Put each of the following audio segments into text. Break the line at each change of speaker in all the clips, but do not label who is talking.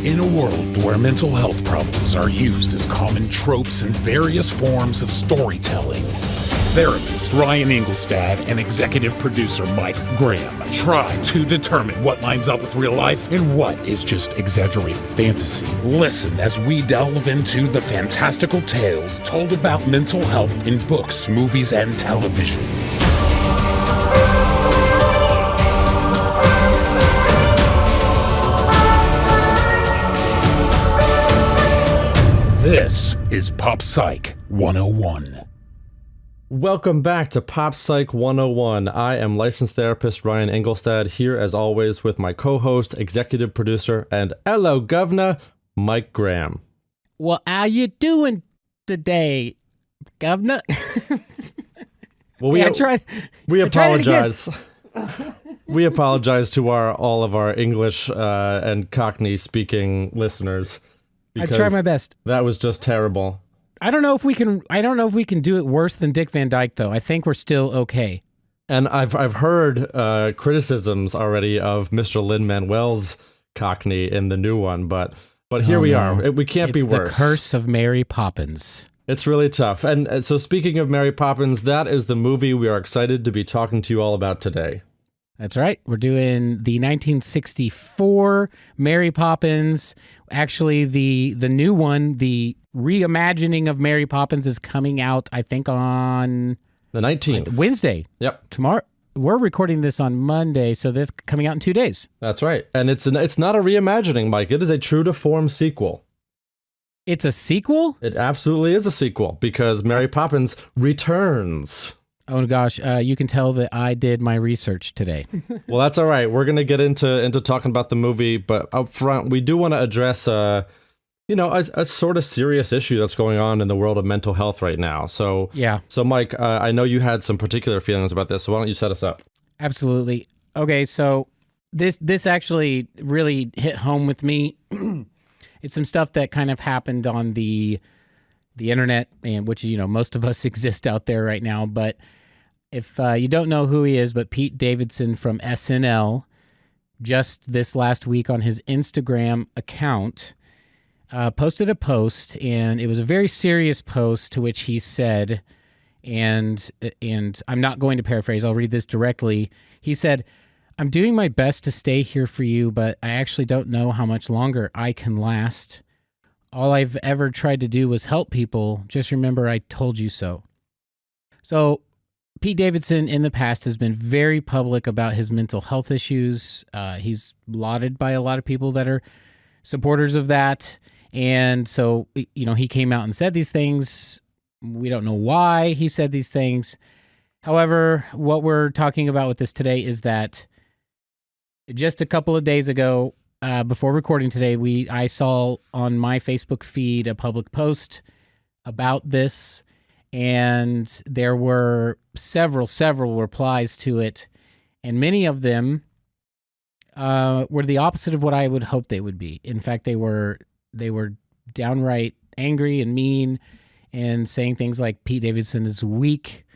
In a world where mental health problems are used as common tropes in various forms of storytelling, therapist Ryan Engelstad and executive producer Mike Graham try to determine what lines up with real life and what is just exaggerated fantasy. Listen as we delve into the fantastical tales told about mental health in books, movies, and television. This is Pop Psych 101.
Welcome back to Pop Psych 101. I am licensed therapist Ryan Engelstad, here as always with my co-host, executive producer, and hello governor, Mike Graham.
Well, how you doing today, governor?
Well, we apologize. We apologize to all of our English and Cockney speaking listeners.
I try my best.
That was just terrible.
I don't know if we can do it worse than Dick Van Dyke, though. I think we're still okay.
And I've heard criticisms already of Mr. Lin-Manuel's Cockney in the new one, but here we are. We can't be worse.
It's the curse of Mary Poppins.
It's really tough. And so speaking of Mary Poppins, that is the movie we are excited to be talking to you all about today.
That's right. We're doing the 1964 Mary Poppins. Actually, the new one, the reimagining of Mary Poppins, is coming out, I think, on
the 19th.
Wednesday.
Yep.
Tomorrow. We're recording this on Monday, so that's coming out in 2 days.
That's right. And it's not a reimagining, Mike. It is a true-to-form sequel.
It's a sequel?
It absolutely is a sequel because Mary Poppins returns.
Oh gosh, you can tell that I did my research today.
Well, that's all right. We're going to get into talking about the movie, but up front, we do want to address a sort of serious issue that's going on in the world of mental health right now. So,
yeah.
So Mike, I know you had some particular feelings about this, so why don't you set us up?
Absolutely. Okay, so this actually really hit home with me. It's some stuff that kind of happened on the internet, and which, most of us exist out there right now, but if you don't know who he is, but Pete Davidson from SNL, just this last week on his Instagram account, posted a post, and it was a very serious post to which he said, and I'm not going to paraphrase, I'll read this directly. He said, "I'm doing my best to stay here for you, but I actually don't know how much longer I can last. All I've ever tried to do was help people. Just remember I told you so." So Pete Davidson in the past has been very public about his mental health issues. He's lauded by a lot of people that are supporters of that. And so, he came out and said these things. We don't know why he said these things. However, what we're talking about with this today is that just a couple of days ago, before recording today, I saw on my Facebook feed a public post about this, and there were several replies to it, and many of them were the opposite of what I would hope they would be. In fact, they were downright angry and mean, and saying things like Pete Davidson is weak,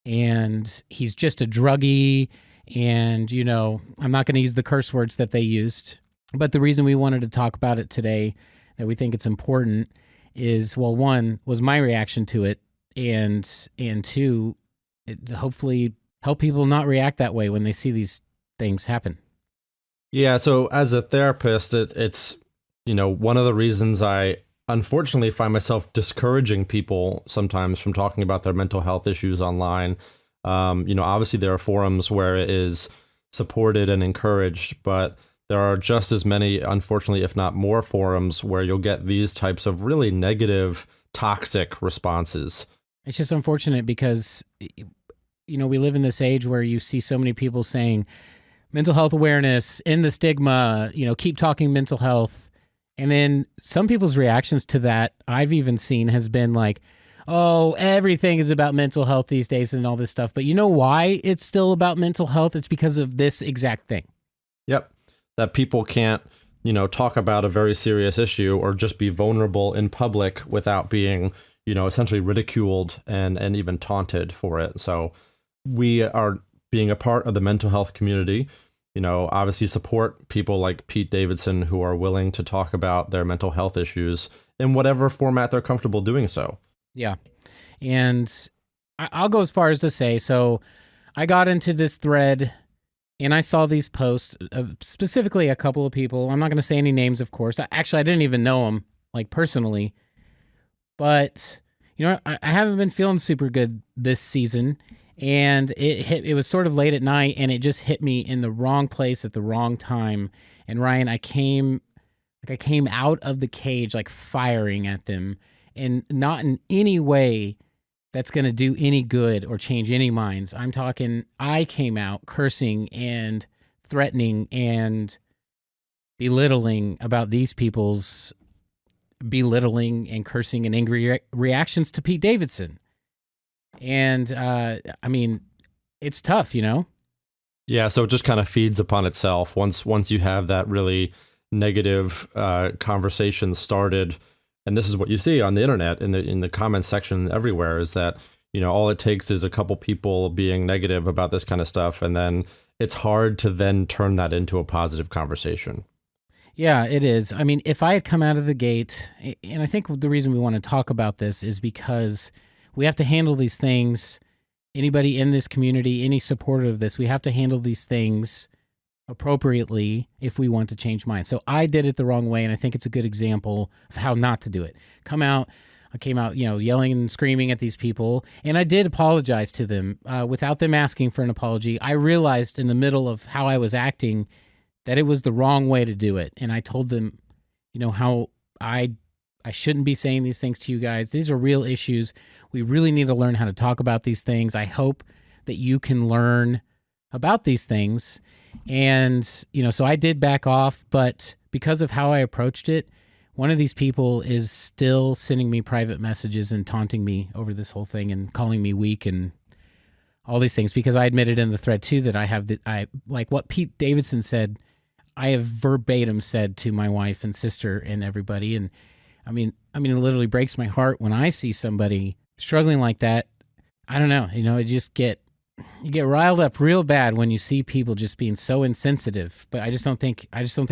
and he's just a druggie, and I'm not going to use the curse words that they used. But the reason we wanted to talk about it today, that we think it's important, is, well, one, was my reaction to it, and two, hopefully help people not react that way when they see these things happen.
Yeah, so as a therapist, it's one of the reasons I unfortunately find myself discouraging people sometimes from talking about their mental health issues online. Obviously there are forums where it is supported and encouraged, but there are just as many, unfortunately, if not more, forums where you'll get these types of really negative, toxic responses.
It's just unfortunate because, we live in this age where you see so many people saying mental health awareness, end the stigma, keep talking mental health. And then some people's reactions to that I've even seen has been like, oh, everything is about mental health these days and all this stuff. But you know why it's still about mental health? It's because of this exact thing.
Yep. That people can't, talk about a very serious issue or just be vulnerable in public without being, essentially ridiculed and even taunted for it. So we are being a part of the mental health community. obviously support people like Pete Davidson who are willing to talk about their mental health issues in whatever format they're comfortable doing so.
Yeah. And I'll go as far as to say, so I got into this thread and I saw these posts, specifically a couple of people. I'm not going to say any names, of course. Actually, I didn't even know them, like, personally. But, I haven't been feeling super good this season. And it was sort of late at night, and it just hit me in the wrong place at the wrong time. And Ryan, I came out of the cage, like, firing at them, and not in any way that's going to do any good or change any minds. I'm talking, I came out cursing and threatening and belittling about these people's belittling and cursing and angry reactions to Pete Davidson. And, it's tough,
Yeah, so it just kind of feeds upon itself. Once you have that really negative conversation started, and this is what you see on the internet, in the comments section everywhere, is that, all it takes is a couple people being negative about this kind of stuff, and then it's hard to then turn that into a positive conversation.
Yeah, it is. I mean, if I had come out of the gate, and I think the reason we want to talk about this is because we have to handle these things. Anybody in this community, any supporter of this, we have to handle these things appropriately if we want to change minds. So I did it the wrong way, and I think it's a good example of how not to do it. I came out, yelling and screaming at these people, and I did apologize to them without them asking for an apology. I realized in the middle of how I was acting that it was the wrong way to do it, and I told them, how I shouldn't be saying these things to you guys. These are real issues. We really need to learn how to talk about these things. I hope that you can learn about these things. And, so I did back off, but because of how I approached it, one of these people is still sending me private messages and taunting me over this whole thing and calling me weak and all these things, because I admitted in the thread too that I like what Pete Davidson said, I have verbatim said to my wife and sister and everybody. And I mean, it literally breaks my heart when I see somebody struggling like that. I don't know, you get riled up real bad when you see people just being so insensitive. But I just don't think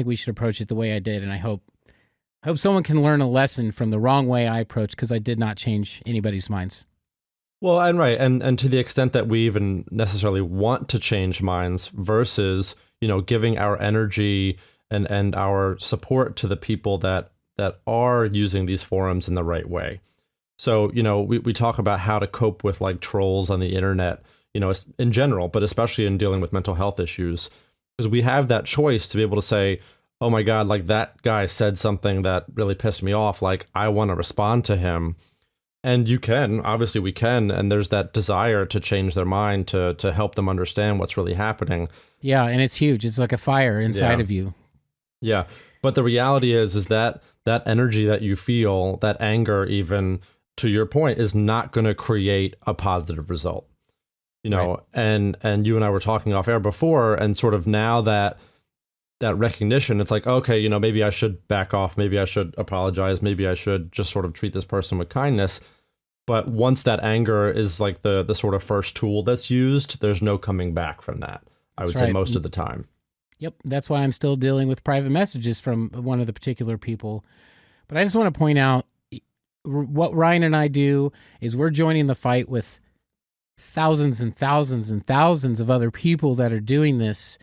we should approach it the way I did. And I hope someone can learn a lesson from the wrong way I approached, because I did not change anybody's minds.
Well, and right, and to the extent that we even necessarily want to change minds versus, giving our energy and our support to the people that are using these forums in the right way. So, we talk about how to cope with like trolls on the internet, in general, but especially in dealing with mental health issues, because we have that choice to be able to say, oh my God, like that guy said something that really pissed me off. Like, I want to respond to him. And obviously we can. And there's that desire to change their mind, to help them understand what's really happening.
Yeah. And it's huge. It's like a fire inside of you.
Yeah. But the reality is that energy that you feel, that anger, even to your point, is not going to create a positive result, right. And you and I were talking off air before, and sort of now that recognition, it's like, okay, maybe I should back off. Maybe I should apologize. Maybe I should just sort of treat this person with kindness. But once that anger is like the sort of first tool that's used, there's no coming back from that. I would say most of the time.
Yep. That's why I'm still dealing with private messages from one of the particular people. But I just want to point out what Ryan and I do is we're joining the fight with thousands and thousands and thousands of other people that are doing this.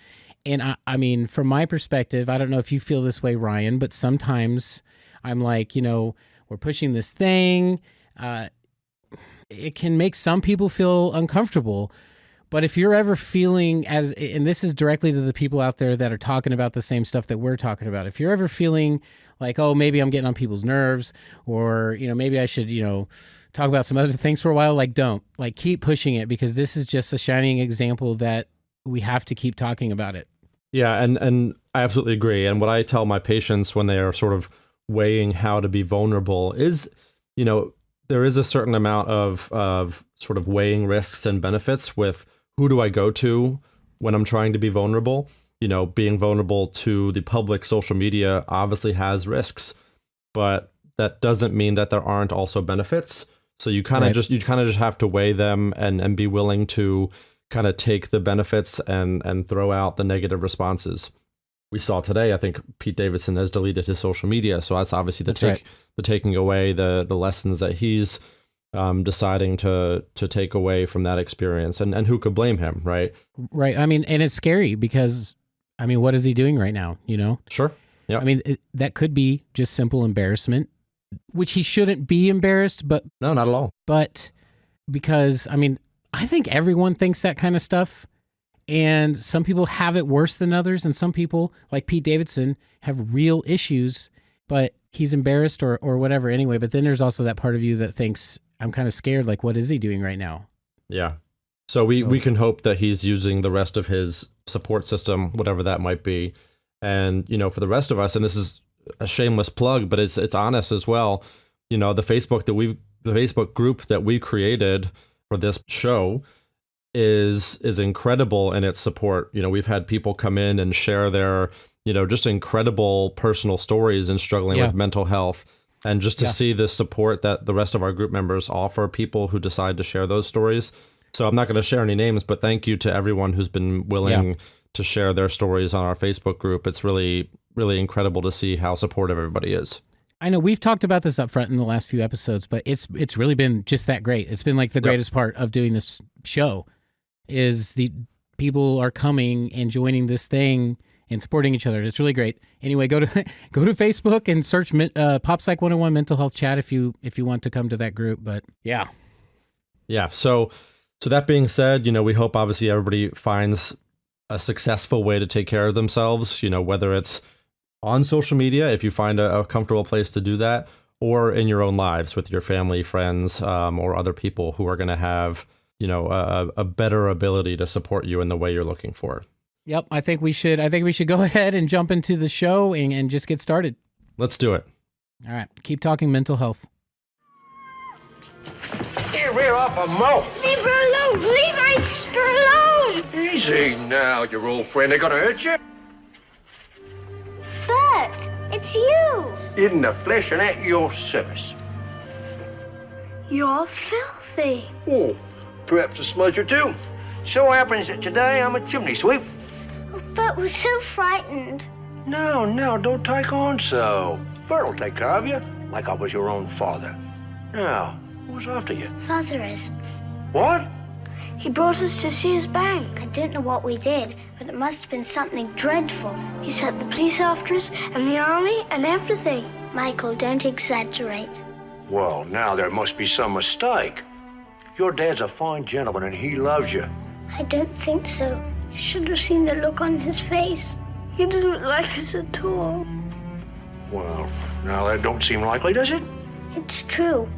And I mean, from my perspective, I don't know if you feel this way, Ryan, but sometimes I'm like, we're pushing this thing. It can make some people feel uncomfortable. But if you're ever feeling and this is directly to the people out there that are talking about the same stuff that we're talking about, if you're ever feeling like, oh, maybe I'm getting on people's nerves, or, maybe I should, talk about some other things for a while, like, don't. Like, keep pushing it, because this is just a shining example that we have to keep talking about it.
Yeah, and I absolutely agree. And what I tell my patients when they are sort of weighing how to be vulnerable is, there is a certain amount of sort of weighing risks and benefits with who do I go to when I'm trying to be vulnerable. Being vulnerable to the public social media obviously has risks, but that doesn't mean that there aren't also benefits. So you kind of just have to weigh them and be willing to kind of take the benefits and throw out the negative responses. We saw today, I think Pete Davidson has deleted his social media. So that's obviously the taking away the lessons that he's deciding to take away from that experience. And who could blame him, right?
Right. I mean, and it's scary because, I mean, what is he doing right now? You know?
Sure. Yeah.
I mean, that could be just simple embarrassment, which he shouldn't be embarrassed, but
No, not at all.
But because, I mean, I think everyone thinks that kind of stuff. And some people have it worse than others. And some people, like Pete Davidson, have real issues, but he's embarrassed or whatever anyway. But then there's also that part of you that thinks, I'm kind of scared. Like, what is he doing right now?
Yeah. So we can hope that he's using the rest of his support system, whatever that might be. And, you know, for the rest of us, and this is a shameless plug, but it's honest as well. You know, the Facebook group that we created for this show is incredible in its support. You know, we've had people come in and share their, you know, just incredible personal stories and struggling with mental health. And just to see the support that the rest of our group members offer people who decide to share those stories. So I'm not going to share any names, but thank you to everyone who's been willing to share their stories on our Facebook group. It's really, really incredible to see how supportive everybody is. I
know we've talked about this up front in the last few episodes, but it's really been just that great. It's been like the greatest part of doing this show is the people are coming and joining this thing and supporting each other. It's really great. Anyway, go to Facebook and search Pop Psych 101 Mental Health Chat if you want to come to that group. But yeah. So that being said, you know, we hope obviously everybody finds a successful way to take care of themselves, you know, whether it's on social media, if you find a comfortable place to do that, or in your own lives with your family, friends, or other people who are going to have, you know, a better ability to support you in the way you're looking for. Yep, I think we should go ahead and jump into the show and just get started.
Let's do it.
All right, keep talking mental health.
Here, rear up a mo.
Leave her alone! Leave my sister alone!
Easy now, your old friend. They're gonna hurt you.
Bert, it's you!
In the flesh and at your service.
You're filthy.
Oh, perhaps a smudge or two. So happens that today I'm a chimney sweep.
Oh, Bert was so frightened.
No, don't take on so. Bert will take care of you, like I was your own father. Now, who's after you?
Father is.
What?
He brought us to see his bank. I don't know what we did, but it must have been something dreadful. He sent the police after us, and the army, and everything. Michael, don't exaggerate.
Well, now there must be some mistake. Your dad's a fine gentleman, and he loves you.
I don't think so. You should have seen the look on his face. He doesn't like us at all.
Well, now that don't seem likely, does it?
It's true.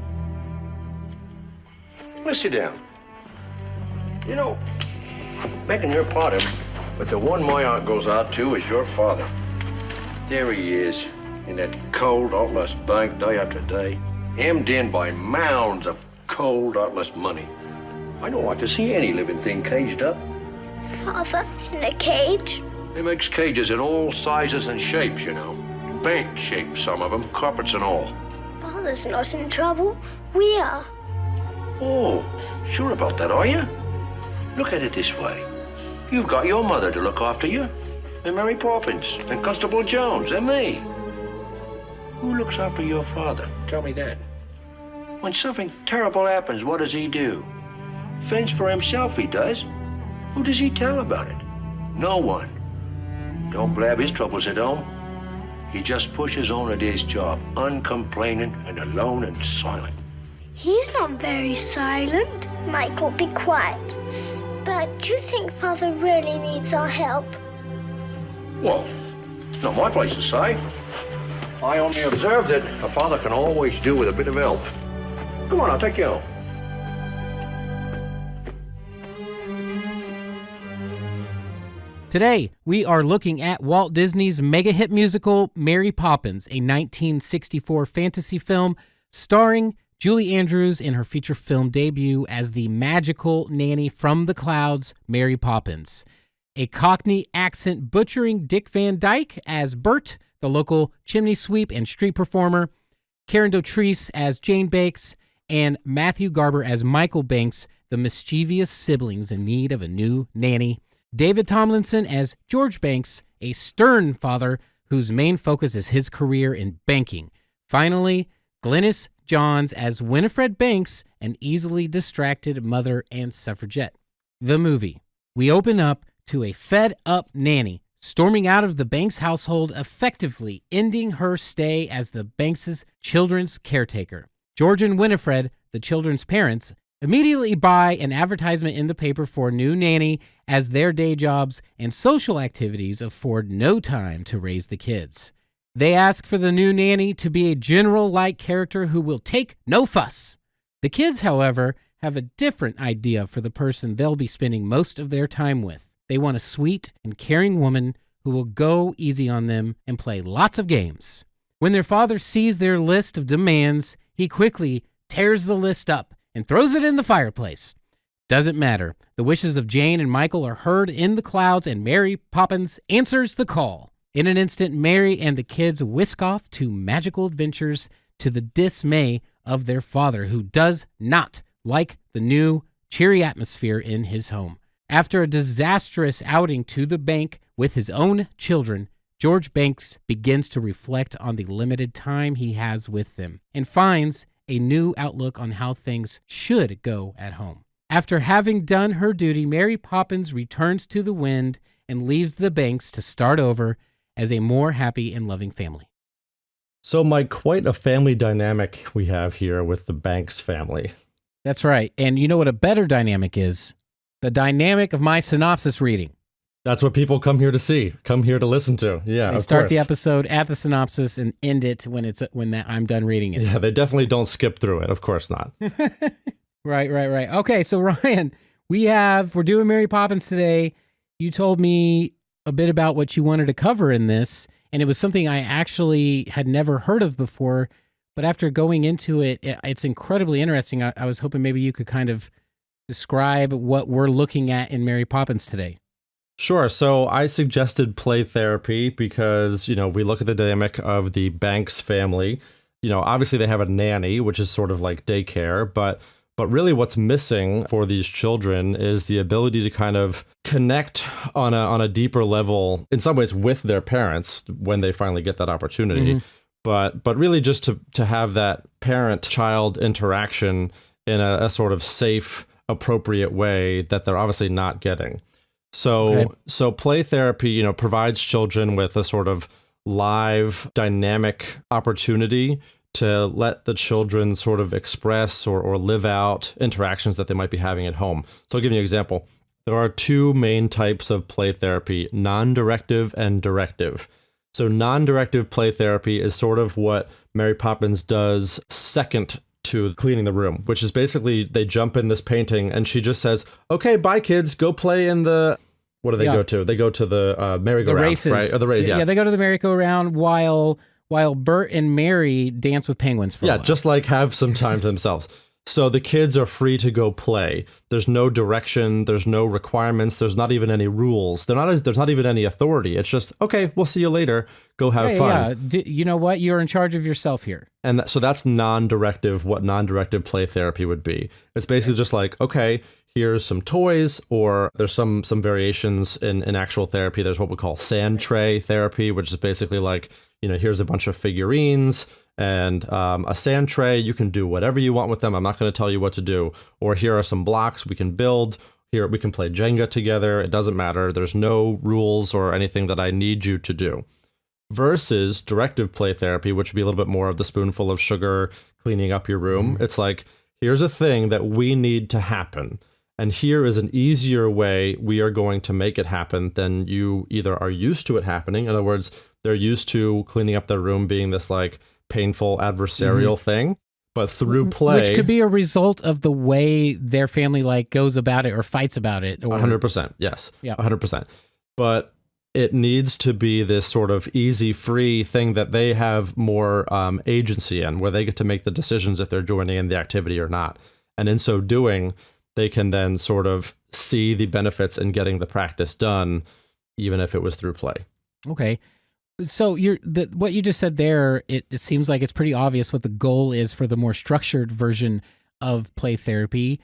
Let's sit down. You know, begging your pardon, but the one my heart goes out to is your father. There he is, in that cold, heartless bank day after day, hemmed in by mounds of cold, heartless money. I don't like to see any living thing caged up.
Father, in a cage?
They makes cages in all sizes and shapes, you know. Bank shapes, some of them, carpets and all.
Father's not in trouble. We are.
Oh, sure about that, are you? Look at it this way. You've got your mother to look after you, and Mary Poppins, and Constable Jones, and me. Who looks after your father? Tell me that. When something terrible happens, what does he do? Fends for himself, he does. Who does he tell about it? No one. Don't blab his troubles at home. He just pushes on at his job, uncomplaining and alone and silent.
He's not very silent. Michael, be quiet. But do you think Father really needs our help?
Well, it's not my place to say. I only observe that a father can always do with a bit of help. Come on, I'll take you home.
Today, we are looking at Walt Disney's mega hit musical, Mary Poppins, a 1964 fantasy film starring Julie Andrews in her feature film debut as the magical nanny from the clouds, Mary Poppins. A Cockney accent butchering Dick Van Dyke as Bert, the local chimney sweep and street performer, Karen Dotrice as Jane Banks, and Matthew Garber as Michael Banks, the mischievous siblings in need of a new nanny. David Tomlinson as George Banks, a stern father whose main focus is his career in banking. Finally, Glynis Johns as Winifred Banks, an easily distracted mother and suffragette. The movie. We open up to a fed-up nanny storming out of the Banks household, effectively ending her stay as the Banks' children's caretaker. George and Winifred, the children's parents, immediately buy an advertisement in the paper for a new nanny as their day jobs and social activities afford no time to raise the kids. They ask for the new nanny to be a general-like character who will take no fuss. The kids, however, have a different idea for the person they'll be spending most of their time with. They want a sweet and caring woman who will go easy on them and play lots of games. When their father sees their list of demands, he quickly tears the list up and throws it in the fireplace. Doesn't matter. The wishes of Jane and Michael are heard in the clouds, and Mary Poppins answers the call. In an instant, Mary and the kids whisk off to magical adventures to the dismay of their father, who does not like the new, cheery atmosphere in his home. After a disastrous outing to the bank with his own children, George Banks begins to reflect on the limited time he has with them and finds a new outlook on how things should go at home. After having done her duty, Mary Poppins returns to the wind and leaves the Banks to start over as a more happy and loving family.
So, Mike, quite a family dynamic we have here with the Banks family.
That's right. And you know what a better dynamic is? The dynamic of my synopsis reading.
That's what people come here to see, come here to listen to. Yeah,
they start the episode at the synopsis and end it when I'm done reading it.
Yeah, they definitely don't skip through it. Of course not.
Right. Okay, so Ryan, we're doing Mary Poppins today. You told me a bit about what you wanted to cover in this, and it was something I actually had never heard of before. But after going into it, it's incredibly interesting. I was hoping maybe you could kind of describe what we're looking at in Mary Poppins today.
Sure. So I suggested play therapy because, we look at the dynamic of the Banks family. Obviously they have a nanny, which is sort of like daycare, but really what's missing for these children is the ability to kind of connect on a deeper level, in some ways, with their parents when they finally get that opportunity. Mm-hmm. But really just to have that parent-child interaction in a sort of safe, appropriate way that they're obviously not getting. So play therapy, provides children with a sort of live, dynamic opportunity to let the children sort of express or live out interactions that they might be having at home. So I'll give you an example. There are two main types of play therapy, non-directive and directive. So non-directive play therapy is sort of what Mary Poppins does second to cleaning the room, which is basically they jump in this painting and she just says, okay, bye kids, go play in the, what do they go to? They go to the merry-go-round,
the races.
Right? Or the race,
yeah, they go to the merry-go-round while Bert and Mary dance with penguins for a while.
Just like have some time to themselves. So the kids are free to go play. There's no direction. There's no requirements. There's not even any rules. There's not even any authority. It's just, okay, we'll see you later. Go have fun.
Yeah. You know what? You're in charge of yourself here.
And so that's non-directive, what non-directive play therapy would be. It's basically just like, okay, here's some toys, or there's some variations in actual therapy. There's what we call sand tray therapy, which is basically like, here's a bunch of figurines and a sand tray. You can do whatever you want with them. I'm not going to tell you what to do. Or here are some blocks we can build. Here we can play Jenga together. It doesn't matter. There's no rules or anything that I need you to do. Versus directive play therapy, which would be a little bit more of the spoonful of sugar, cleaning up your room. Mm-hmm. It's like, here's a thing that we need to happen. And here is an easier way we are going to make it happen than you either are used to it happening. In other words, they're used to cleaning up their room being this like painful adversarial thing, but through play,
which could be a result of the way their family like goes about it or fights about it.
100%. Yes.
Yeah.
100%. But it needs to be this sort of easy, free thing that they have more agency in, where they get to make the decisions if they're joining in the activity or not. And in so doing, they can then sort of see the benefits in getting the practice done, even if it was through play.
Okay. So what you just said there, it seems like it's pretty obvious what the goal is for the more structured version of play therapy.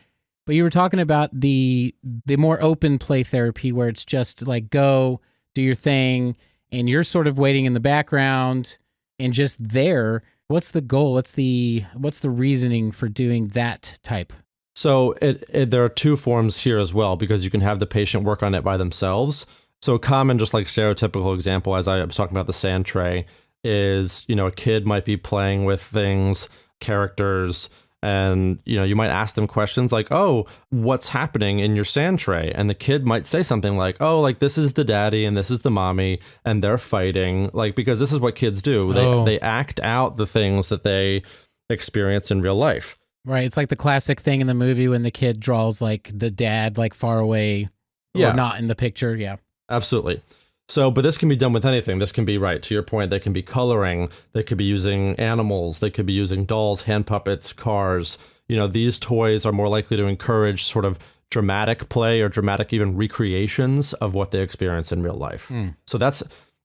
But you were talking about the more open play therapy where it's just like go do your thing and you're sort of waiting in the background and just there. What's the goal? What's the reasoning for doing that type?
So there are two forms here as well, because you can have the patient work on it by themselves. So a common, just like stereotypical example, as I was talking about the sand tray, is, a kid might be playing with things, characters, and, you might ask them questions like, oh, what's happening in your sand tray? And the kid might say something like, oh, like this is the daddy and this is the mommy and they're fighting, like, because this is what kids do. They act out the things that they experience in real life.
Right. It's like the classic thing in the movie when the kid draws like the dad like far away or not in the picture. Yeah, absolutely.
So, but this can be done with anything. This can be, right, to your point, they can be coloring, they could be using animals, they could be using dolls, hand puppets, cars. These toys are more likely to encourage sort of dramatic play or dramatic even recreations of what they experience in real life. So that's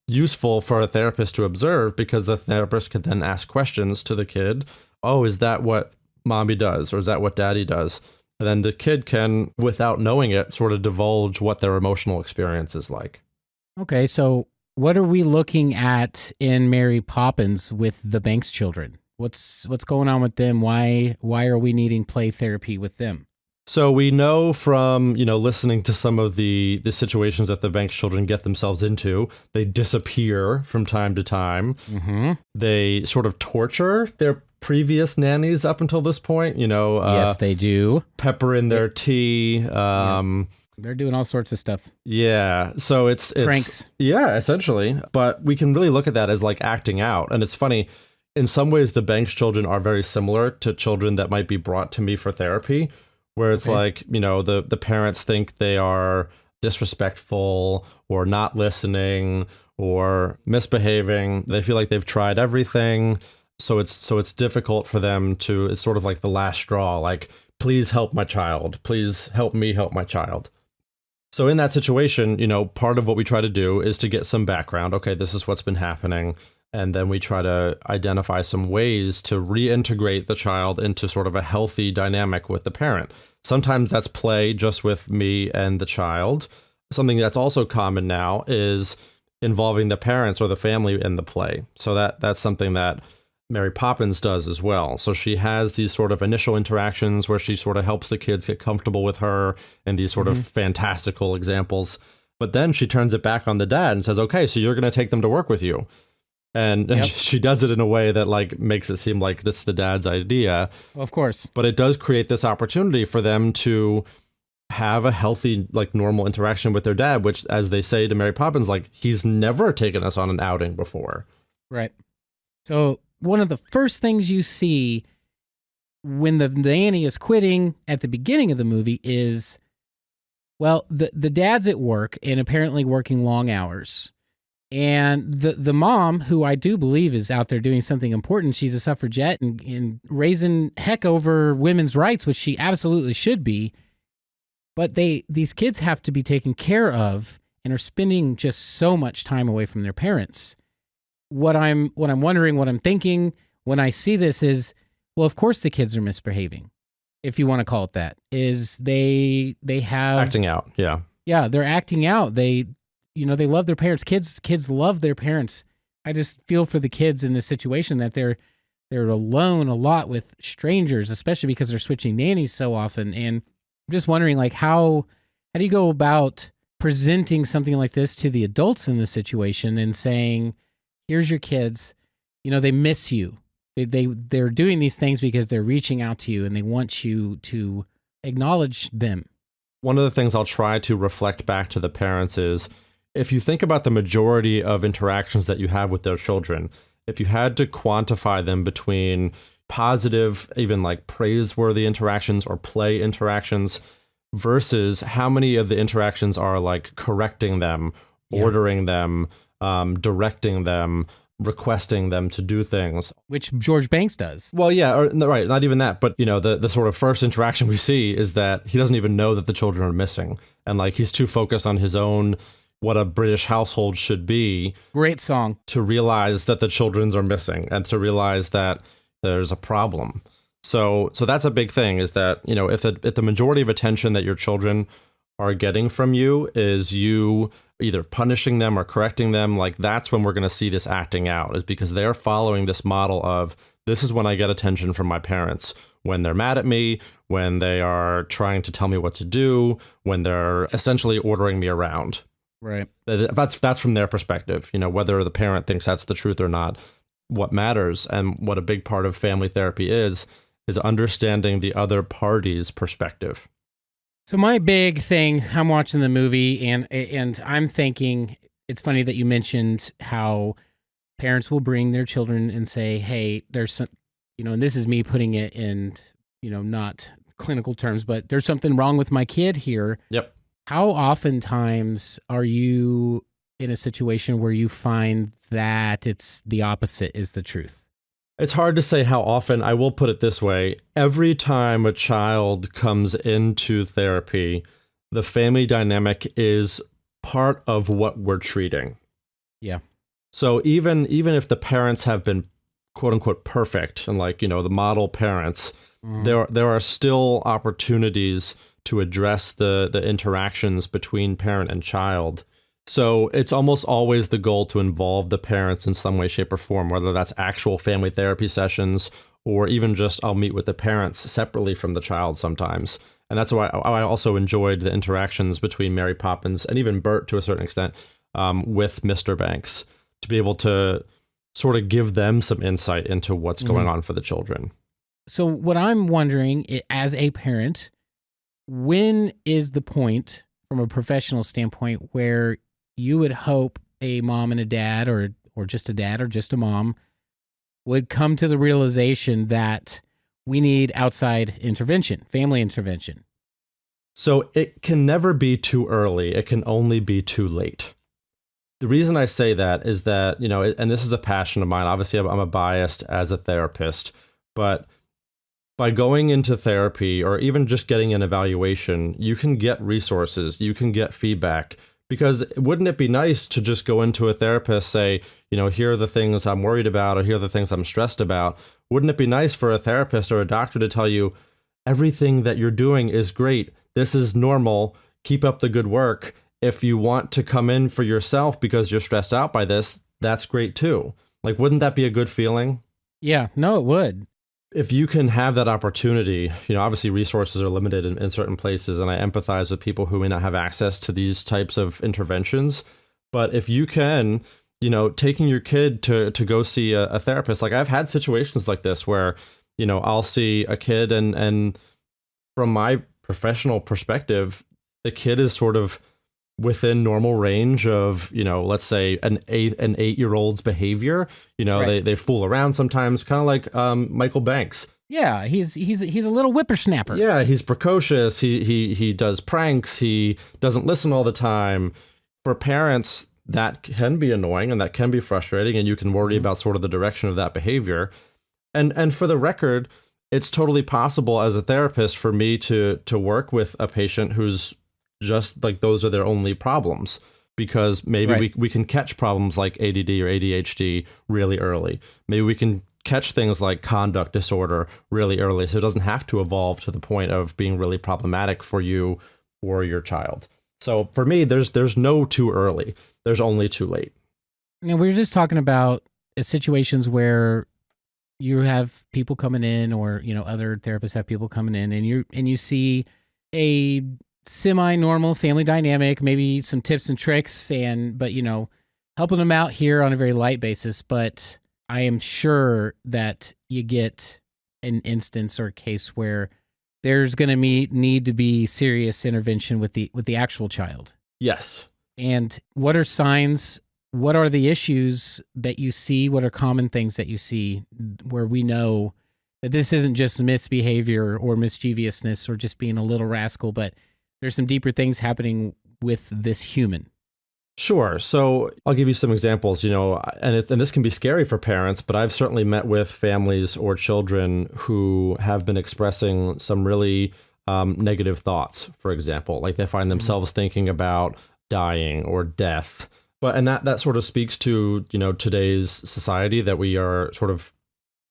useful for a therapist to observe, because the therapist could then ask questions to the kid. Oh, is that what mommy does? Or is that what daddy does? And then the kid can, without knowing it, sort of divulge what their emotional experience is like.
Okay, so what are we looking at in Mary Poppins with the Banks children? What's going on with them? Why are we needing play therapy with them?
So we know from, listening to some of the situations that the Banks children get themselves into, they disappear from time to time. Mm-hmm. They sort of torture their previous nannies up until this point,
yes, they do.
Pepper in their tea.
They're doing all sorts of stuff.
Yeah. So it's
pranks.
Yeah, essentially. But we can really look at that as like acting out. And it's funny, in some ways, the Banks children are very similar to children that might be brought to me for therapy, where it's like, the parents think they are disrespectful or not listening or misbehaving. They feel like they've tried everything. So it's difficult for them to, it's sort of like the last straw, like, please help my child. Please help me help my child. So in that situation, part of what we try to do is to get some background. Okay, this is what's been happening. And then we try to identify some ways to reintegrate the child into sort of a healthy dynamic with the parent. Sometimes that's play just with me and the child. Something that's also common now is involving the parents or the family in the play. So that's something that Mary Poppins does as well. So she has these sort of initial interactions where she sort of helps the kids get comfortable with her and these sort of fantastical examples. But then she turns it back on the dad and says, okay, so you're going to take them to work with you. And she does it in a way that like makes it seem like this is the dad's idea.
Well, of course.
But it does create this opportunity for them to have a healthy, like normal interaction with their dad, which, as they say to Mary Poppins, like he's never taken us on an outing before.
Right. So one of the first things you see when the nanny is quitting at the beginning of the movie is, well, the dad's at work and apparently working long hours. And the mom, who I do believe is out there doing something important, she's a suffragette and raising heck over women's rights, which she absolutely should be. But these kids have to be taken care of and are spending just so much time away from their parents. What I'm wondering, what I'm thinking when I see this is, well, of course the kids are misbehaving, if you want to call it that. Is they have
acting out, yeah.
Yeah, they're acting out. They love their parents. Kids love their parents. I just feel for the kids in this situation that they're alone a lot with strangers, especially because they're switching nannies so often. And I'm just wondering, like, how do you go about presenting something like this to the adults in this situation and saying, here's your kids, they miss you. They're doing these things because they're reaching out to you and they want you to acknowledge them.
One of the things I'll try to reflect back to the parents is, if you think about the majority of interactions that you have with their children, if you had to quantify them between positive, even like praiseworthy interactions or play interactions versus how many of the interactions are like correcting them, ordering them, directing them, requesting them to do things.
Which George Banks does.
Well, yeah, right, not even that. But, the sort of first interaction we see is that he doesn't even know that the children are missing. And like he's too focused on his own, what a British household should be.
Great song.
To realize that the children are missing and to realize that there's a problem. So that's a big thing, is that, if the majority of attention that your children are getting from you is you either punishing them or correcting them, like that's when we're going to see this acting out, is because they're following this model of, this is when I get attention from my parents, when they're mad at me, when they are trying to tell me what to do, when they're essentially ordering me around.
Right.
That's from their perspective, whether the parent thinks that's the truth or not. What matters, and what a big part of family therapy is understanding the other party's perspective.
So my big thing, I'm watching the movie and I'm thinking, it's funny that you mentioned how parents will bring their children and say, hey, there's some, and this is me putting it in, not clinical terms, but there's something wrong with my kid here.
Yep.
How oftentimes are you in a situation where you find that it's the opposite is the truth?
It's hard to say how often. I will put it this way. Every time a child comes into therapy, the family dynamic is part of what we're treating.
Yeah.
So even if the parents have been quote unquote perfect and the model parents, there are still opportunities to address the interactions between parent and child. So it's almost always the goal to involve the parents in some way, shape, or form, whether that's actual family therapy sessions or even just I'll meet with the parents separately from the child sometimes. And that's why I also enjoyed the interactions between Mary Poppins and even Bert to a certain extent with Mr. Banks, to be able to sort of give them some insight into what's going on for the children.
So what I'm wondering, as a parent, when is the point from a professional standpoint where you would hope a mom and a dad, or just a dad or just a mom, would come to the realization that we need outside intervention, family intervention?
So it can never be too early. It can only be too late. The reason I say that is that, and this is a passion of mine. Obviously, I'm a biased as a therapist, but by going into therapy or even just getting an evaluation, you can get resources, you can get feedback. Because wouldn't it be nice to just go into a therapist, say, here are the things I'm worried about, or here are the things I'm stressed about. Wouldn't it be nice for a therapist or a doctor to tell you, everything that you're doing is great. This is normal. Keep up the good work. If you want to come in for yourself because you're stressed out by this, that's great too. Wouldn't that be a good feeling?
Yeah, no, it would.
If you can have that opportunity, obviously resources are limited in certain places, and I empathize with people who may not have access to these types of interventions. But if you can, taking your kid to go see a therapist, I've had situations like this where, I'll see a kid and from my professional perspective, the kid is sort of within normal range of, let's say an 8-year-old's behavior.
Right.
They fool around sometimes, kind of like Michael Banks.
Yeah, he's a little whippersnapper.
Yeah, he's precocious. He does pranks. He doesn't listen all the time. For parents, that can be annoying and that can be frustrating, and you can worry about sort of the direction of that behavior. And for the record, it's totally possible as a therapist for me to work with a patient who's just those are their only problems, because maybe we can catch problems like ADD or ADHD really early. Maybe we can catch things like conduct disorder really early, so it doesn't have to evolve to the point of being really problematic for you or your child. So for me, there's no too early. There's only too late.
We were just talking about situations where you have people coming in, or other therapists have people coming in, and you see a semi-normal family dynamic, maybe some tips and tricks, but helping them out here on a very light basis. But I am sure that you get an instance or a case where there's going to need to be serious intervention with the actual child.
Yes.
And what are signs? What are the issues that you see? What are common things that you see where we know that this isn't just misbehavior or mischievousness or just being a little rascal, but there's some deeper things happening with this human?
Sure. So I'll give you some examples, and this can be scary for parents, but I've certainly met with families or children who have been expressing some really negative thoughts, for example, they find themselves thinking about dying or death. And that sort of speaks to, today's society, that we are sort of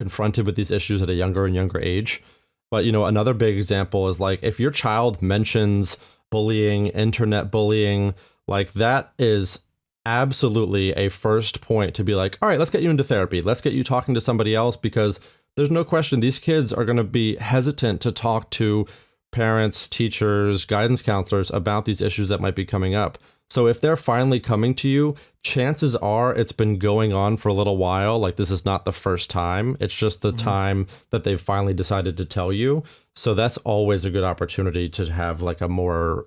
confronted with these issues at a younger and younger age. But, another big example is like if your child mentions bullying, internet bullying, like that is absolutely a first point to be like, all right, let's get you into therapy. Let's get you talking to somebody else, because there's no question these kids are going to be hesitant to talk to parents, teachers, guidance counselors about these issues that might be coming up. So if they're finally coming to you, chances are it's been going on for a little while. Like this is not the first time. It's just the time that they've finally decided to tell you. So that's always a good opportunity to have like a more,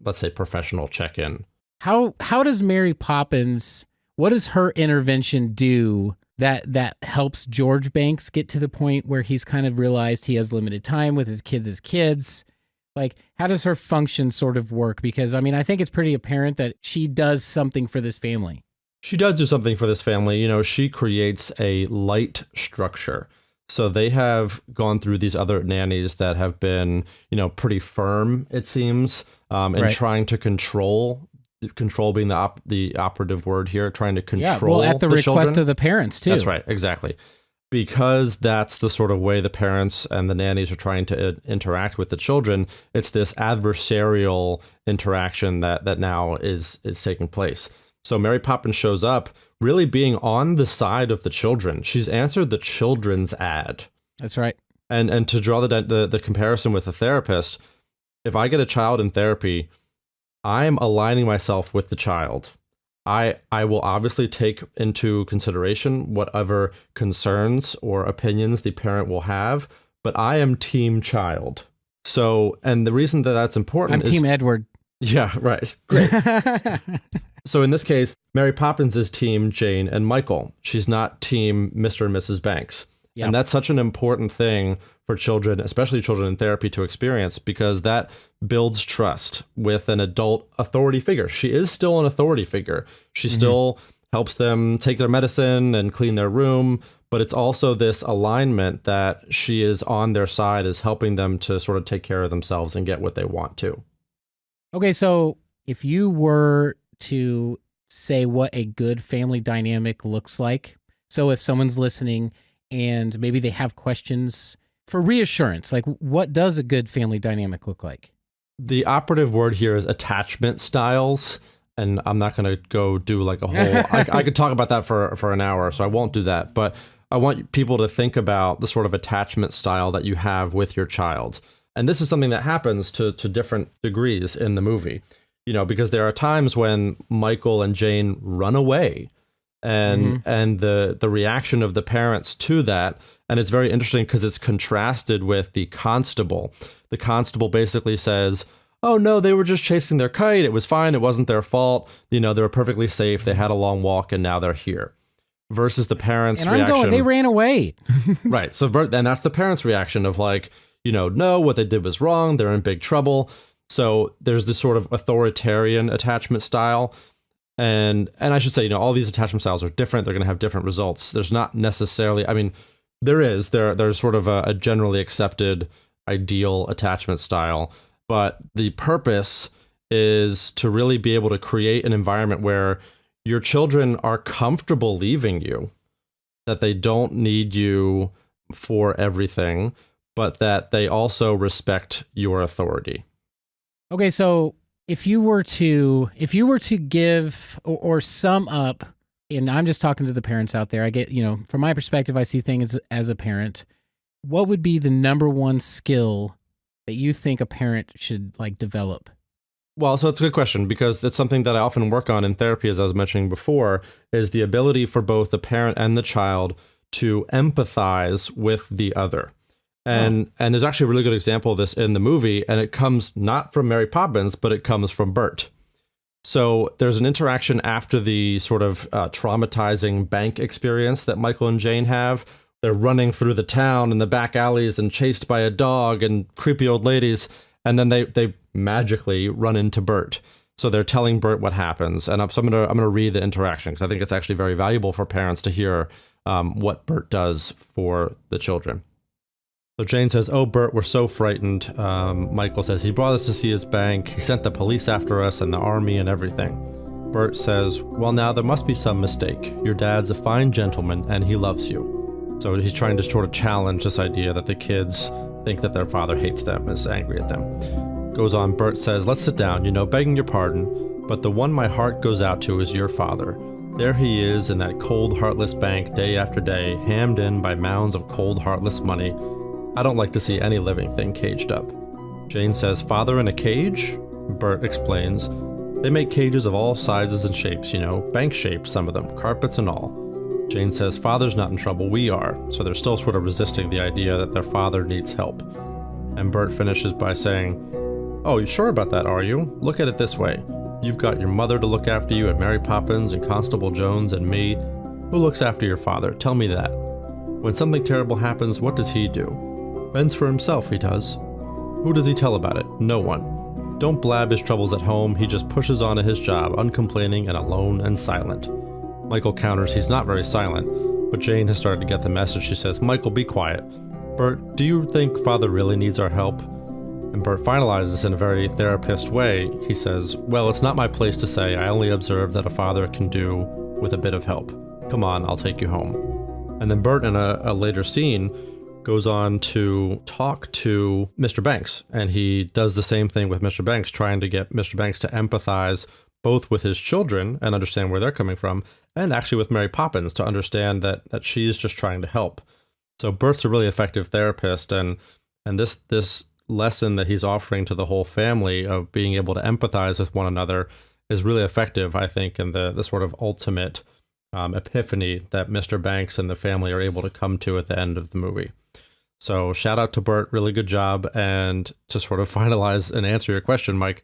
let's say, professional check-in.
How does Mary Poppins, what does her intervention do that helps George Banks get to the point where he's kind of realized he has limited time with his kids as kids? Like, how does her function sort of work? Because, I mean, I think it's pretty apparent that she does something for this family.
She does do something for this family. She creates a light structure. So they have gone through these other nannies that have been, pretty firm, it seems, in trying to control being the operative word here, trying to control
at the request
children.
of the parents, too.
That's right, exactly. Because that's the sort of way the parents and the nannies are trying to interact with the children, it's this adversarial interaction that now is taking place. So Mary Poppins shows up really being on the side of the children. She's answered the children's ad.
That's right.
And to draw the comparison with a therapist, if I get a child in therapy, I'm aligning myself with the child. I will obviously take into consideration whatever concerns or opinions the parent will have, but I am team child. So, and the reason that that's important
is... I'm team Edward.
Yeah, right. Great. So in this case, Mary Poppins is team Jane and Michael. She's not team Mr. and Mrs. Banks. Yep. And that's such an important thing for children, especially children in therapy, to experience, because that builds trust with an adult authority figure. She is still an authority figure. She still helps them take their medicine and clean their room, but it's also this alignment that she is on their side, is helping them to sort of take care of themselves and get what they want to.
Okay, so if you were to say what a good family dynamic looks like, so if someone's listening and maybe they have questions for reassurance, like what does a good family dynamic look like? The
operative word here is attachment styles, and I'm not going to go do like a whole, I could talk about that for an hour, so I won't do that. But I want people to think about the sort of attachment style that you have with your child. And this is something that happens to different degrees in the movie, because there are times when Michael and Jane run away, and the reaction of the parents to that. And it's very interesting because it's contrasted with the constable. The constable basically says, oh, no, they were just chasing their kite. It was fine. It wasn't their fault. They were perfectly safe. They had a long walk and now they're here. Versus the parents' reaction.
They ran away.
Right. So, and that's the parents' reaction of like, no, what they did was wrong. They're in big trouble. So there's this sort of authoritarian attachment style. And I should say, all these attachment styles are different. They're going to have different results. There's not necessarily, there's sort of a generally accepted ideal attachment style, but the purpose is to really be able to create an environment where your children are comfortable leaving you, that they don't need you for everything, but that they also respect your authority.
Okay, so if you were to give or sum up, and I'm just talking to the parents out there, I get, from my perspective, I see things as a parent. What would be the number one skill that you think a parent should develop?
Well, so it's a good question, because it's something that I often work on in therapy, as I was mentioning before, is the ability for both the parent and the child to empathize with the other. And there's actually a really good example of this in the movie, and it comes not from Mary Poppins, but it comes from Bert. So there's an interaction after the sort of traumatizing bank experience that Michael and Jane have. They're running through the town in the back alleys and chased by a dog and creepy old ladies, and then they magically run into Bert. So they're telling Bert what happens, and I'm gonna read the interaction because I think it's actually very valuable for parents to hear what Bert does for the children. So Jane says, "Oh, Bert, we're so frightened." Michael says, "He brought us to see his bank. He sent the police after us and the army and everything." Bert says, "Well, now there must be some mistake. Your dad's a fine gentleman and he loves you." So he's trying to sort of challenge this idea that the kids think that their father hates them, is angry at them. Goes on, Bert says, let's sit down, begging your pardon, but the one my heart goes out to is your father. There he is in that cold, heartless bank day after day, hammed in by mounds of cold, heartless money. I don't like to see any living thing caged up. Jane says, father in a cage? Bert explains, they make cages of all sizes and shapes, bank shapes, some of them, carpets and all. Jane says, father's not in trouble, we are, so they're still sort of resisting the idea that their father needs help. And Bert finishes by saying, oh, you sure about that, are you? Look at it this way. You've got your mother to look after you, and Mary Poppins, and Constable Jones, and me. Who looks after your father? Tell me that. When something terrible happens, what does he do? Fends for himself, he does. Who does he tell about it? No one. Don't blab his troubles at home, he just pushes on at his job, uncomplaining and alone and silent. Michael counters he's not very silent, but Jane has started to get the message. She says, Michael, be quiet. Bert, do you think father really needs our help? And Bert finalizes in a very therapist way. He says, well, it's not my place to say. I only observe that a father can do with a bit of help. Come on, I'll take you home. And then Bert, in a later scene, goes on to talk to Mr. Banks. And he does the same thing with Mr. Banks, trying to get Mr. Banks to empathize both with his children and understand where they're coming from, and actually with Mary Poppins to understand that she's just trying to help. So Bert's a really effective therapist, and this lesson that he's offering to the whole family of being able to empathize with one another is really effective, I think, in the sort of ultimate epiphany that Mr. Banks and the family are able to come to at the end of the movie. So shout out to Bert, really good job. And to sort of finalize and answer your question, Mike,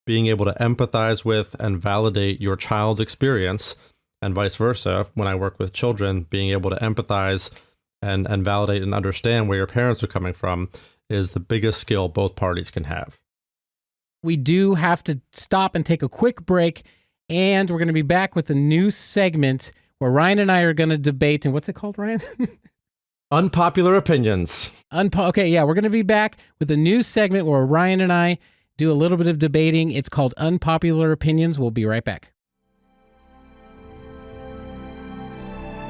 being able to empathize with and validate your child's experience, and vice versa, when I work with children, being able to empathize and validate and understand where your parents are coming from is the biggest skill both parties can have.
We do have to stop and take a quick break, and we're going to be back with a new segment where Ryan and I are going to debate. And what's it called, Ryan?
Unpopular Opinions.
Okay, yeah, we're going to be back with a new segment where Ryan and I do a little bit of debating. It's called Unpopular Opinions. We'll be right back.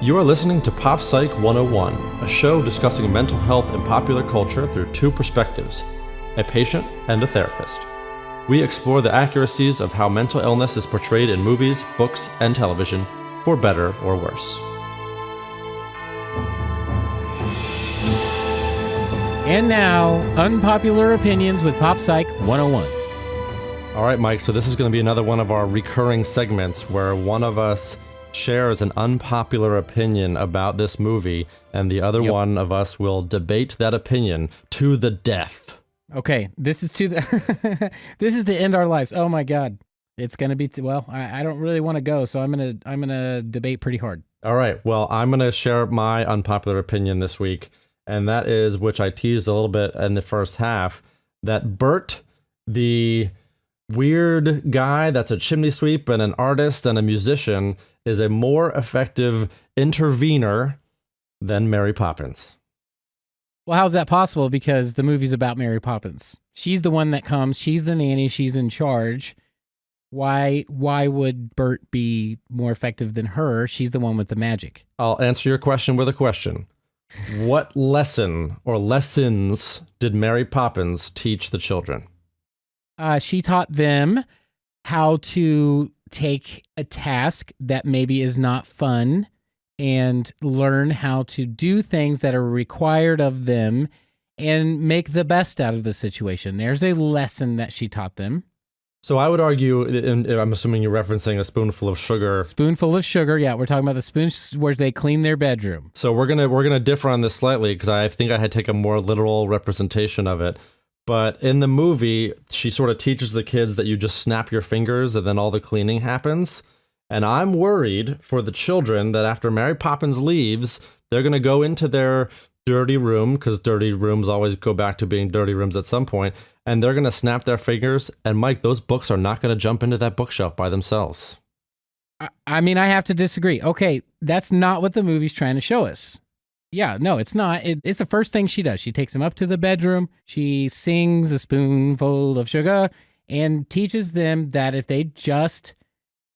You are listening to Pop Psych 101, a show discussing mental health and popular culture through two perspectives, a patient and a therapist. We explore the accuracies of how mental illness is portrayed in movies, books, and television, for better or worse.
And now, Unpopular Opinions with Pop Psych 101.
All right, Mike, so this is going to be another one of our recurring segments where one of us shares an unpopular opinion about this movie, and the other one of us will debate that opinion to the death.
Okay, this is this is to end our lives. Oh my God, it's gonna be. I don't really want to go, so I'm gonna debate pretty hard.
All right, well, I'm gonna share my unpopular opinion this week, and that is, which I teased a little bit in the first half, that Bert, the weird guy that's a chimney sweep and an artist and a musician, is a more effective intervener than Mary Poppins.
Well, how's that possible? Because the movie's about Mary Poppins. She's the one that comes. She's the nanny. She's in charge. Why would Bert be more effective than her? She's the one with the magic.
I'll answer your question with a question. What lesson or lessons did Mary Poppins teach the children?
She taught them how to take a task that maybe is not fun and learn how to do things that are required of them and make the best out of the situation. There's a lesson that she taught them.
So I would argue, and I'm assuming you're referencing a spoonful of sugar.
Spoonful of sugar, yeah. We're talking about the spoon where they clean their bedroom.
So we're gonna differ on this slightly because I think I had to take a more literal representation of it. But in the movie, she sort of teaches the kids that you just snap your fingers and then all the cleaning happens. And I'm worried for the children that after Mary Poppins leaves, they're going to go into their dirty room, because dirty rooms always go back to being dirty rooms at some point, and they're going to snap their fingers. And Mike, those books are not going to jump into that bookshelf by themselves.
I mean, I have to disagree. Okay, that's not what the movie's trying to show us. Yeah, no, it's not. It's the first thing she does. She takes them up to the bedroom. She sings a spoonful of sugar and teaches them that if they just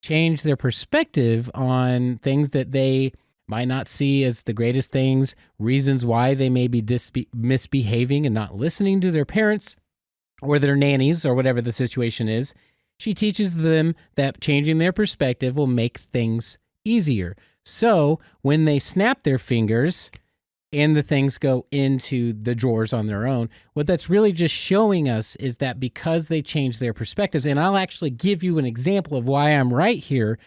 change their perspective on things that they might not see as the greatest things, reasons why they may be misbehaving and not listening to their parents or their nannies or whatever the situation is. She teaches them that changing their perspective will make things easier. So when they snap their fingers and the things go into the drawers on their own, what that's really just showing us is that because they change their perspectives, and I'll actually give you an example of why I'm right here,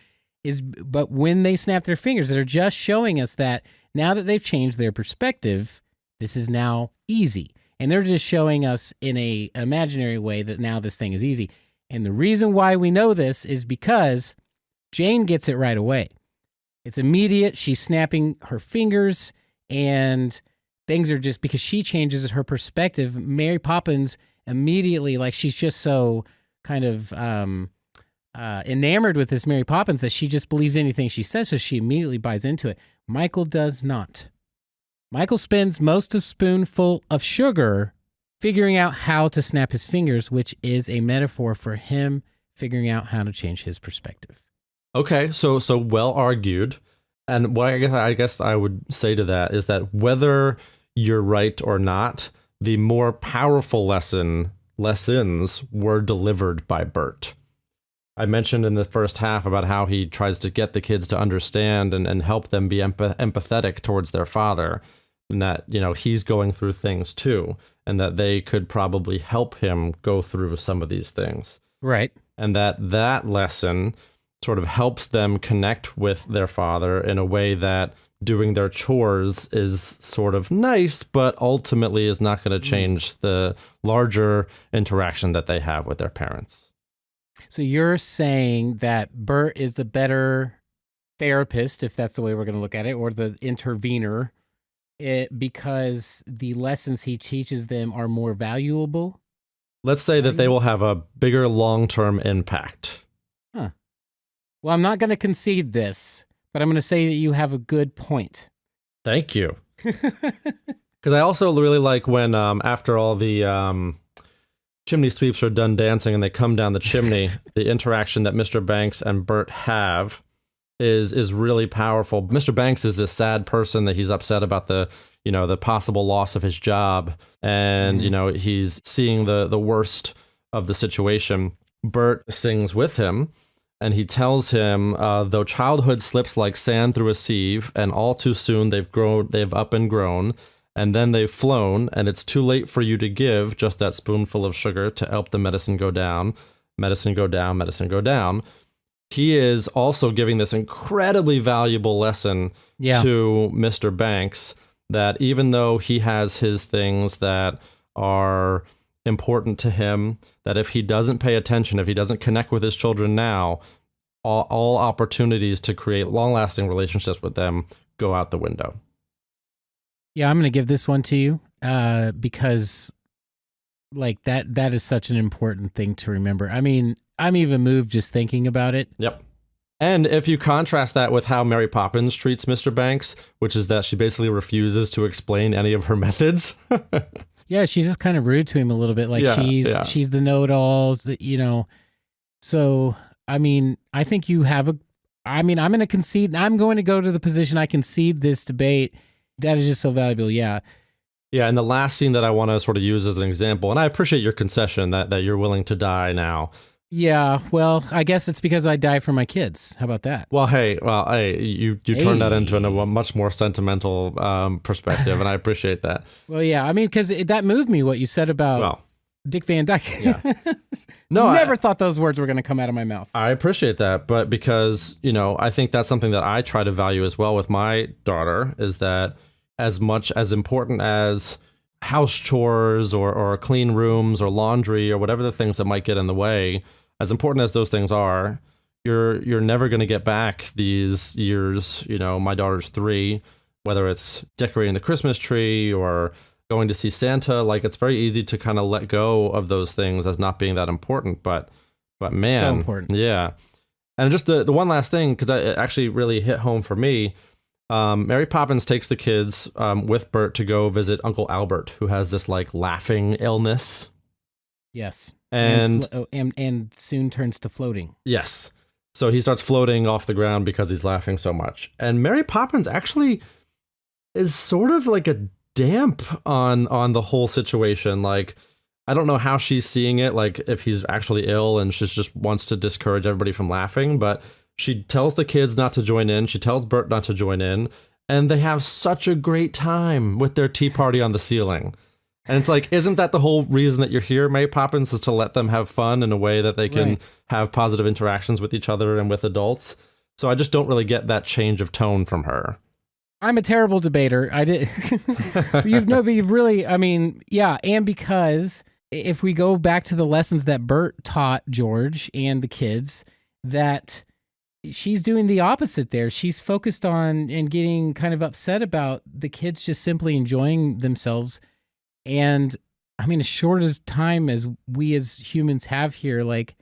but when they snap their fingers, they're just showing us that now that they've changed their perspective, this is now easy. And they're just showing us in a imaginary way that now this thing is easy. And the reason why we know this is because Jane gets it right away. It's immediate. She's snapping her fingers and things are just, because she changes her perspective. Mary Poppins immediately, like she's just so kind of enamored with this Mary Poppins that she just believes anything she says, so she immediately buys into it. Michael does not. Michael spends most of spoonful of sugar figuring out how to snap his fingers, which is a metaphor for him figuring out how to change his perspective.
Okay, so well argued. And what I guess I would say to that is that whether you're right or not, the more powerful lessons were delivered by Bert. I mentioned in the first half about how he tries to get the kids to understand and help them be empathetic towards their father, and that, you know, he's going through things too, and that they could probably help him go through some of these things.
Right.
And that lesson sort of helps them connect with their father in a way that doing their chores is sort of nice, but ultimately is not going to change the larger interaction that they have with their parents.
So you're saying that Bert is the better therapist, if that's the way we're going to look at it, or the intervener, because the lessons he teaches them are more valuable?
Let's say that they will have a bigger long-term impact.
Huh. Well, I'm not going to concede this, but I'm going to say that you have a good point.
Thank you. Because I also really like when, after all the chimney sweeps are done dancing and they come down the chimney, the interaction that Mr. Banks and Bert have is really powerful. Mr. Banks is this sad person that he's upset about the possible loss of his job, and he's seeing the worst of the situation. Bert sings with him, and he tells him, though childhood slips like sand through a sieve, and all too soon they've up and grown, and then they've flown, and it's too late for you to give just that spoonful of sugar to help the medicine go down. Medicine go down, medicine go down. He is also giving this incredibly valuable lesson to Mr. Banks, that even though he has his things that are important to him, that if he doesn't pay attention, if he doesn't connect with his children now, all opportunities to create long-lasting relationships with them go out the window.
Yeah, I'm going to give this one to you because like that is such an important thing to remember. I mean, I'm even moved just thinking about it.
Yep. And if you contrast that with how Mary Poppins treats Mr. Banks, which is that she basically refuses to explain any of her methods.
Yeah, she's just kind of rude to him a little bit. Like she's the know-it-all, So, I mean, I think you have I'm going to concede. I'm going to go to the position I concede this debate. That is just so valuable. Yeah.
Yeah, and the last scene that I want to sort of use as an example, and I appreciate your concession that you're willing to die now.
Yeah, well, I guess it's because I die for my kids. How about that?
Well, hey, you turned that into a much more sentimental perspective, and I appreciate that.
Well, yeah, I mean, because that moved me, what you said about Dick Van Dyke.
Yeah. No,
Never thought those words were going to come out of my mouth.
I appreciate that, but because, I think that's something that I try to value as well with my daughter, is that as much as important as house chores or clean rooms or laundry or whatever the things that might get in the way, as important as those things are, you're never going to get back these years. My daughter's 3, whether it's decorating the Christmas tree or going to see Santa. Like, it's very easy to kind of let go of those things as not being that important, but man,
so important.
Yeah. And just the one last thing, because it actually really hit home for me. Mary Poppins takes the kids with Bert to go visit Uncle Albert, who has this like laughing illness.
Yes.
And
soon turns to floating.
Yes. So he starts floating off the ground because he's laughing so much. And Mary Poppins actually is sort of like a damp on the whole situation. Like, I don't know how she's seeing it, like if he's actually ill and she just wants to discourage everybody from laughing, but she tells the kids not to join in. She tells Bert not to join in. And they have such a great time with their tea party on the ceiling. And it's like, isn't that the whole reason that you're here, Mary Poppins, is to let them have fun in a way that they can have positive interactions with each other and with adults? So I just don't really get that change of tone from her.
I'm a terrible debater. I did. You've really, I mean, yeah. And because if we go back to the lessons that Bert taught George and the kids, that she's doing the opposite there. She's focused on and getting kind of upset about the kids just simply enjoying themselves. And I mean, as short of time as we as humans have here, like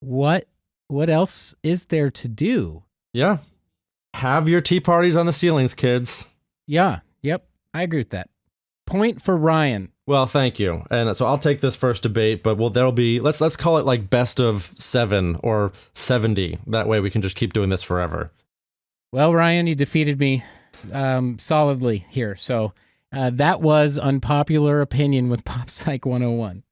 what else is there to do?
Yeah. Have your tea parties on the ceilings, kids.
Yeah. Yep. I agree with that. Point for Ryan.
Well, thank you. And so I'll take this first debate, but there'll be, let's call it like best of 7 or 70. That way we can just keep doing this forever.
Well, Ryan, you defeated me solidly here. So that was Unpopular Opinion with Pop Psych 101.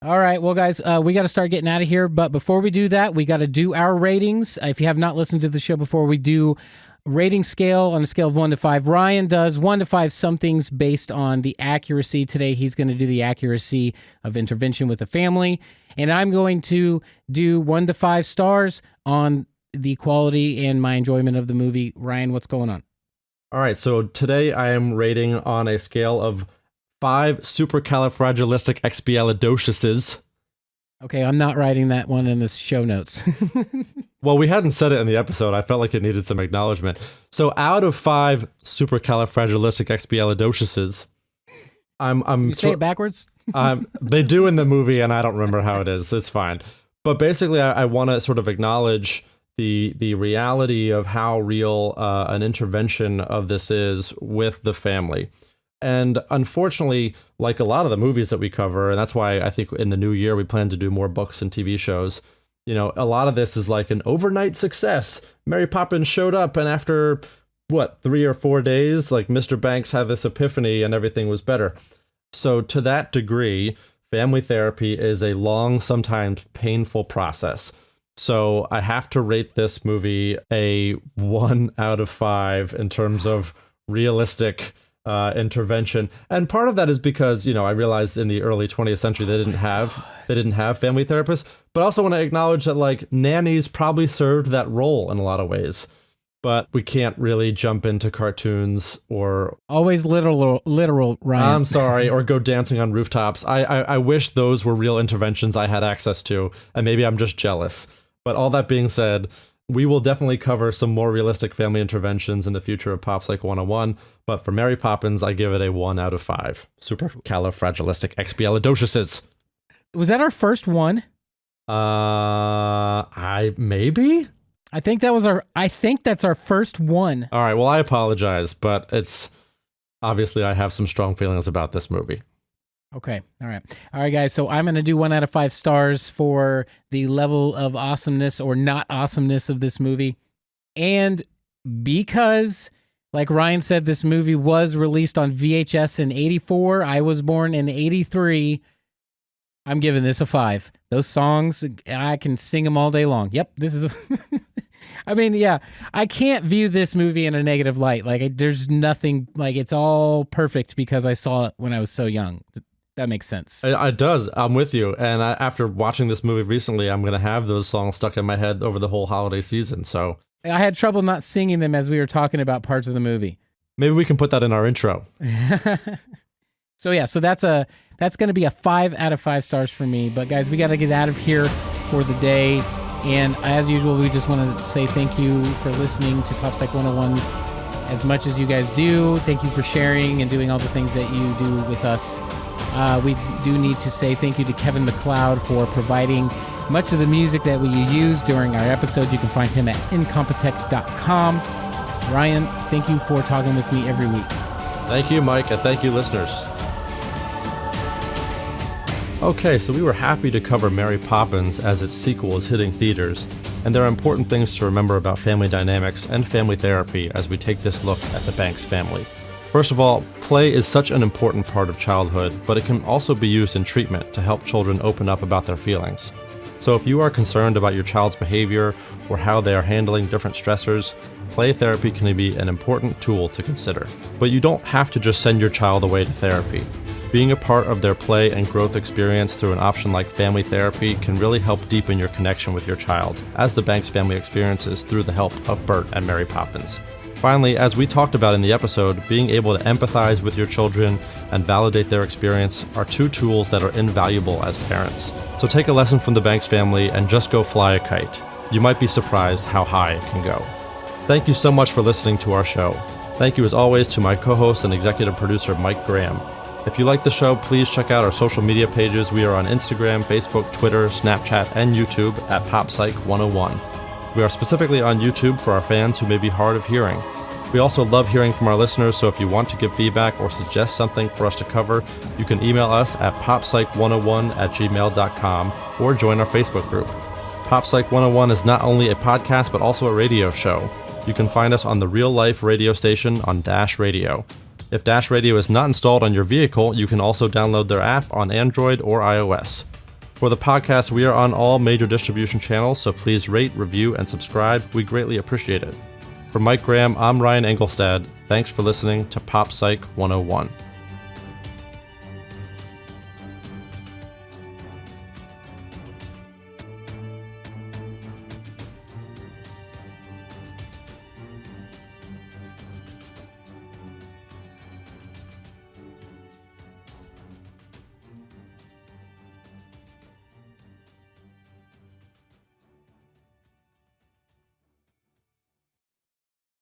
All right, well, guys, we got to start getting out of here. But before we do that, we got to do our ratings. If you have not listened to the show before, we do rating scale on a scale of 1 to 5. Ryan does 1 to 5 somethings based on the accuracy. Today, he's going to do the accuracy of intervention with a family. And I'm going to do 1 to 5 stars on the quality and my enjoyment of the movie. Ryan, what's going on?
All right, so today I am rating on a scale of 5 supercalifragilisticexpialidociouses.
Okay, I'm not writing that one in the show notes.
Well, we hadn't said it in the episode. I felt like it needed some acknowledgement. So out of 5 supercalifragilisticexpialidociouses, I'm
you say it backwards?
They do in the movie, and I don't remember how it is. It's fine. But basically, I want to sort of acknowledge the reality of how real an intervention of this is with the family. And unfortunately, like a lot of the movies that we cover, and that's why I think in the new year we plan to do more books and TV shows, you know, a lot of this is like an overnight success. Mary Poppins showed up, and after, 3 or 4 days, like Mr. Banks had this epiphany and everything was better. So to that degree, family therapy is a long, sometimes painful process. So I have to rate this movie a 1 out of 5 in terms of realistic intervention. And part of that is because, you know, I realized in the early 20th century they didn't have family therapists, but I also want to acknowledge that like nannies probably served that role in a lot of ways. But we can't really jump into cartoons or
always literal, Ryan.
I'm sorry, or go dancing on rooftops. I wish those were real interventions I had access to, and maybe I'm just jealous. But all that being said, we will definitely cover some more realistic family interventions in the future of Pop Psych 101. But for Mary Poppins, I give it a 1 out of 5. Supercalifragilisticexpialidociouses.
Was that our first one?
Maybe?
I think that's our first one.
All right, well, I apologize, but it's obviously I have some strong feelings about this movie.
Okay. All right, guys. So I'm going to do 1 out of 5 stars for the level of awesomeness or not awesomeness of this movie. And because, like Ryan said, this movie was released on VHS in 84. I was born in 83. I'm giving this a 5. Those songs, I can sing them all day long. Yep. This is I mean, yeah, I can't view this movie in a negative light. Like, there's nothing, like, it's all perfect because I saw it when I was so young. That makes sense.
It does. I'm with you. And after watching this movie recently, I'm going to have those songs stuck in my head over the whole holiday season. So
I had trouble not singing them as we were talking about parts of the movie.
Maybe we can put that in our intro.
So yeah, so that's going to be a 5 out of 5 stars for me. But guys, we got to get out of here for the day. And as usual, we just want to say thank you for listening to Pop Psych 101 as much as you guys do. Thank you for sharing and doing all the things that you do with us. We do need to say thank you to Kevin MacLeod for providing much of the music that we use during our episode. You can find him at incompetech.com. Ryan, thank you for talking with me every week.
Thank you, Mike, and thank you, listeners. Okay, so we were happy to cover Mary Poppins as its sequel is hitting theaters, And there are important things to remember about family dynamics and family therapy as we take this look at the Banks family. First of all, play is such an important part of childhood, but it can also be used in treatment to help children open up about their feelings. So if you are concerned about your child's behavior or how they are handling different stressors, play therapy can be an important tool to consider. But you don't have to just send your child away to therapy. Being a part of their play and growth experience through an option like family therapy can really help deepen your connection with your child, as the Banks family experiences through the help of Bert and Mary Poppins. Finally, as we talked about in the episode, being able to empathize with your children and validate their experience are two tools that are invaluable as parents. So take a lesson from the Banks family and just go fly a kite. You might be surprised how high it can go. Thank you so much for listening to our show. Thank you as always to my co-host and executive producer, Mike Graham. If you like the show, please check out our social media pages. We are on Instagram, Facebook, Twitter, Snapchat, and YouTube at PopPsych101. We are specifically on YouTube for our fans who may be hard of hearing. We also love hearing from our listeners, so if you want to give feedback or suggest something for us to cover, you can email us at poppsych101@gmail.com or join our Facebook group. PopPsych 101 is not only a podcast, but also a radio show. You can find us on the real-life radio station on Dash Radio. If Dash Radio is not installed on your vehicle, you can also download their app on Android or iOS. For the podcast, we are on all major distribution channels, so please rate, review, and subscribe. We greatly appreciate it. For Mike Graham, I'm Ryan Engelstad. Thanks for listening to Pop Psych 101.